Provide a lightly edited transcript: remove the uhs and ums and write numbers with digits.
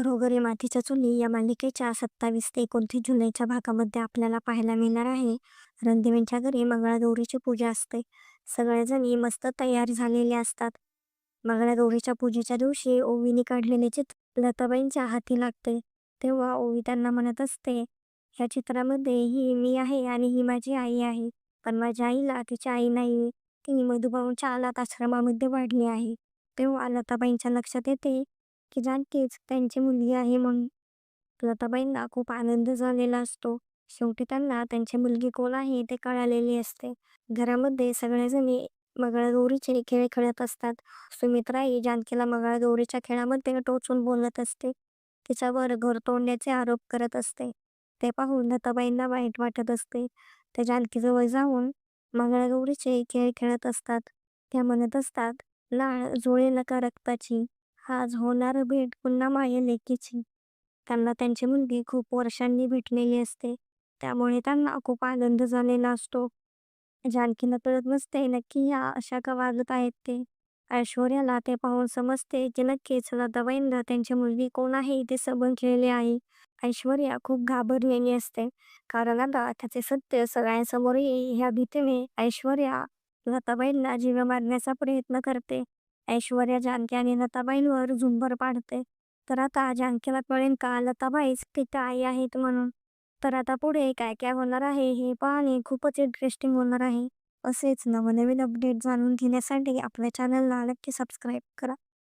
घरोघरी मातीच्या चुली या मालिकेच्या 27 ते 29 जुलैच्या भागामध्ये आपल्याला पाहायला मिळणार आहे. रणदेवींच्या घरी मंगळागौरीची पूजा असते. सगळेजणी मस्त तयार झालेले असतात. मंगळागौरीच्या पूजेच्या दिवशी ओवीने काढलेले चित्र लताबाईंच्या हाती लागते. तेव्हा ओवी त्यांना म्हणत असते, "या चित्रामध्ये ही मी आहे आणि ही माझी आई आहे. पण माझ्या आईला तिची आई नाही. ती मधुबाऊंच्या अनाथ आश्रमामध्ये वाढली आहे." तेव्हा लताबाईंच्या लक्षात येते की जानकीच त्यांची मुलगी आहे म्हणून. लताबाईंना खूप आनंद झालेला असतो. शेवटी त्यांना त्यांची मुलगी कोण आहे ते कळालेले असते. घरामध्ये सगळेजणी मंगळागौरीचे खेळ खेळत असतात. सुमित्रा ही जानकीला मंगळागौरीच्या खेळामध्ये टोचून बोलत असते. तिच्यावर घर तोडण्याचे आरोप करत असते. ते पाहून लताबाईंना वाईट वाटत असते. त्या जानकीजवळ जाऊन मंगळागौरीचे खेळ खेळत असतात. त्या म्हणत असतात, "लाळ जुळेल का रक्ताची, आज होणार भेट पुन्हा माझ्या लेकीची." त्यांना त्यांची मुलगी खूप वर्षांनी भेटलेली असते. त्यामुळे त्यांना खूप आनंद झालेला असतो. जानकीला कळत नसते नक्की ह्या अशा का वागत आहेत ते. ऐश्वर्याला ते पाहून समजते की नक्कीच लताबाईंना त्यांची मुलगी कोण आहे ते समजलेले आहे. ऐश्वर्या खूप घाबरलेली असते. कारण आता त्याचे सत्य सगळ्यांसमोर येईल ह्या भीतीने ऐश्वर्या लताबाईंना जीवे मारण्याचा प्रयत्न करते. ऐश्वर्या जानकी आणि लताबाईंवर झुंबर पाडते. तर आता जानकीला कळेल का लताबाईच तिथं आई आहेत म्हणून. तर आता पुढे काय काय होणार आहे हे पाहणे खूपच इंटरेस्टिंग होणार आहे. असेच नवनवीन अपडेट जाणून घेण्यासाठी आपल्या चॅनलला नक्की सबस्क्राईब करा.